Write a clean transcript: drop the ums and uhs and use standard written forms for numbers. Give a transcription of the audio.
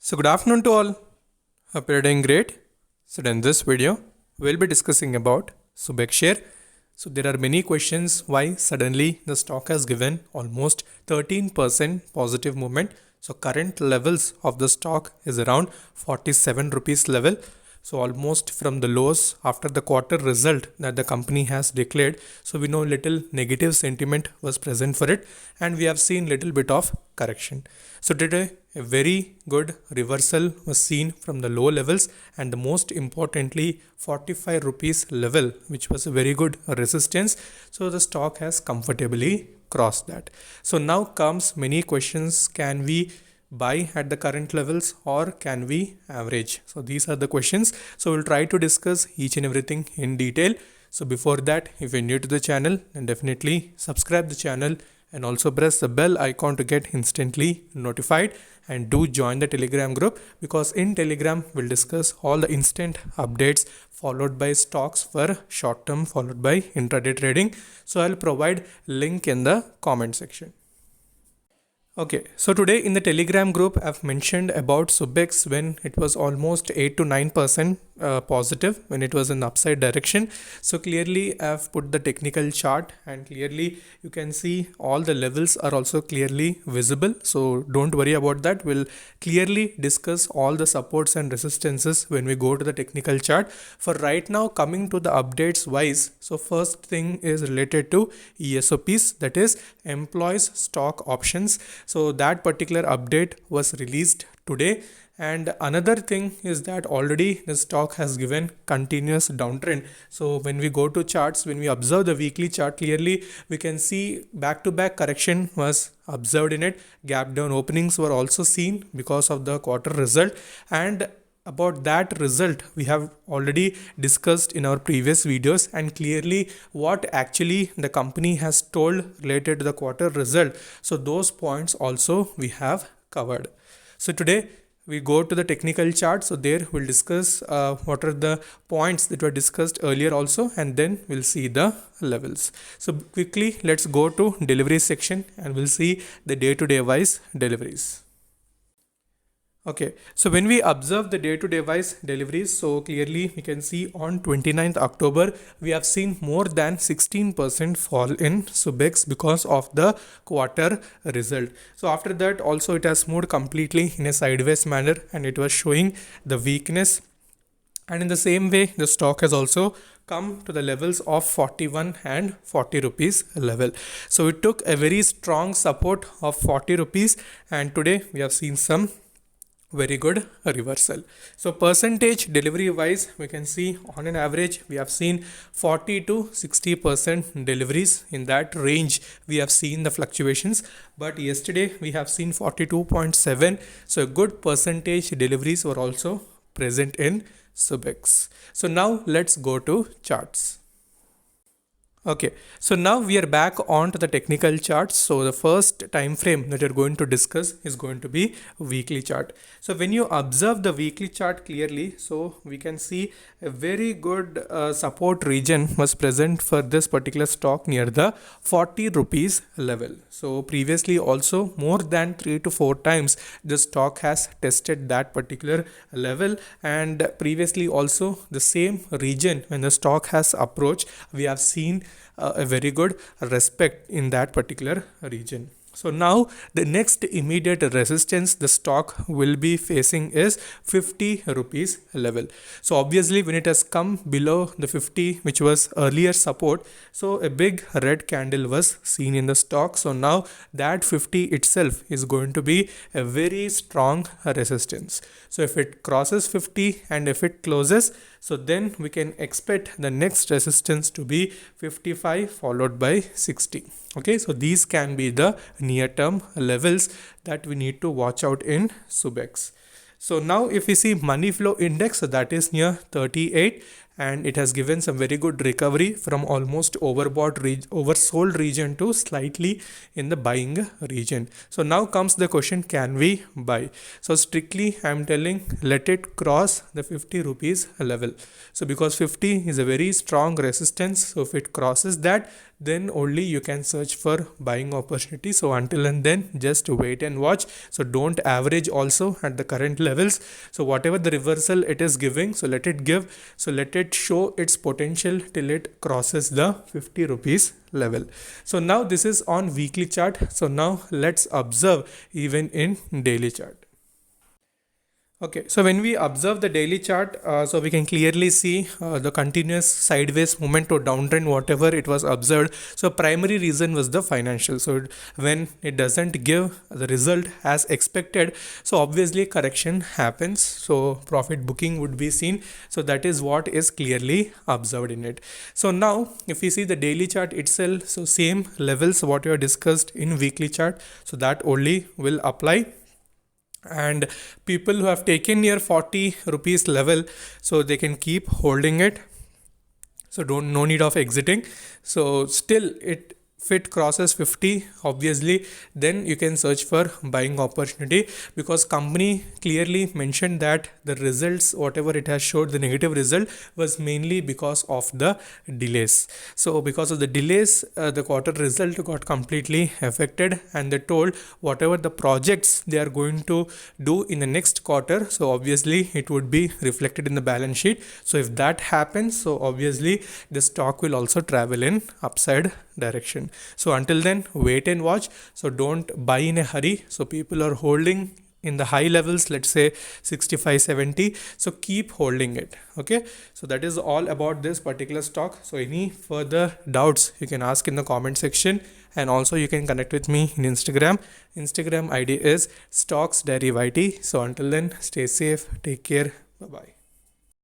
So good afternoon to all. Hope you're doing great. So in this video, we'll be discussing about Subex share. So there are many questions why suddenly the stock has given almost 13% positive movement. So current levels of the stock is around 47 rupees level. So almost from the lows after the quarter result that the company has declared. So we know little negative sentiment was present for it and we have seen little bit of correction. So today a very good reversal was seen from the low levels and the most importantly 45 rupees level, which was a very good resistance. So the stock has comfortably crossed that. So now comes many questions. Can we buy at the current levels or can we average? So these are the questions. So we'll try to discuss each and everything in detail. So before that, if you're new to the channel, then definitely subscribe the channel and also press the bell icon to get instantly notified, and do join the Telegram group, because in Telegram we'll discuss all the instant updates followed by stocks for short term followed by intraday trading. So I'll provide link in the comment section. Okay, so today in the Telegram group, I've mentioned about Subex when it was almost 8 to 9% positive, when it was in upside direction. So clearly I've put the technical chart and clearly you can see all the levels are also clearly visible. So don't worry about that. We'll clearly discuss all the supports and resistances when we go to the technical chart. For right now, coming to the updates wise, so first thing is related to ESOPs, that is employees stock options. So that particular update was released today. And another thing is that already the stock has given continuous downtrend. So when we go to charts, when we observe the weekly chart, clearly we can see back-to-back correction was observed in it. Gap down openings were also seen because of the quarter result. And about that result we have already discussed in our previous videos, and clearly what actually the company has told related to the quarter result. So those points also we have covered. So today we go to the technical chart. So there we'll discuss what are the points that were discussed earlier also, and then we'll see the levels. So quickly let's go to delivery section and we'll see the day-to-day wise deliveries. Okay, so when we observe the day-to-day wise deliveries, so clearly we can see on 29th October, we have seen more than 16% fall in Subex because of the quarter result. So after that also it has moved completely in a sideways manner and it was showing the weakness. And in the same way, the stock has also come to the levels of 41 and 40 rupees level. So it took a very strong support of 40 rupees and today we have seen some very good reversal. So percentage delivery wise, we can see on an average we have seen 40 to 60% deliveries. In that range we have seen the fluctuations, but yesterday we have seen 42.7. so a good percentage deliveries were also present in Subex. So now let's go to charts. Okay, so now we are back on to the technical charts. So the first time frame that you're going to discuss is going to be weekly chart. So when you observe the weekly chart clearly, so we can see a very good support region was present for this particular stock near the 40 rupees level. So previously also more than 3 to 4 times the stock has tested that particular level, and previously also the same region when the stock has approached, we have seen a very good respect in that particular region. So now the next immediate resistance the stock will be facing is 50 rupees level. So obviously when it has come below the 50, which was earlier support, so a big red candle was seen in the stock. So now that 50 itself is going to be a very strong resistance. So if it crosses 50 and if it closes, so then we can expect the next resistance to be 55 followed by 60. Okay, so these can be the near term levels that we need to watch out in Subex. So now if we see money flow index, so that is near 38 and it has given some very good recovery from almost oversold region to slightly in the buying region. So now comes the question, can we buy? So strictly I am telling, let it cross the 50 rupees level. So because 50 is a very strong resistance, so if it crosses that, then only you can search for buying opportunity. So until and then, just wait and watch. So don't average also at the current levels. So whatever the reversal it is giving, so let it give. So let it show its potential till it crosses the 50 rupees level. So now this is on weekly chart. So now let's observe even in daily chart. Okay, so when we observe the daily chart, so we can clearly see the continuous sideways movement or downtrend, whatever it was observed. So primary reason was the financial. So when it doesn't give the result as expected, so obviously correction happens. So profit booking would be seen. So that is what is clearly observed in it. So now if we see the daily chart itself, so same levels what we have discussed in weekly chart, so that only will apply. And people who have taken near 40 rupees level, so they can keep holding it. So don't, no need of exiting. So still it, if it crosses 50, obviously then you can search for buying opportunity, because company clearly mentioned that the results whatever it has showed, the negative result was mainly because of the delays. So because of the delays, the quarter result got completely affected, and they told whatever the projects they are going to do in the next quarter, so obviously it would be reflected in the balance sheet. So if that happens, so obviously the stock will also travel in upside direction. So until then, wait and watch. So don't buy in a hurry. So people are holding in the high levels, let's say 65 70, so keep holding it. Okay, so that is all about this particular stock. So any further doubts you can ask in the comment section, and also you can connect with me in Instagram ID is stocks diary YT. So until then, stay safe, take care, bye bye.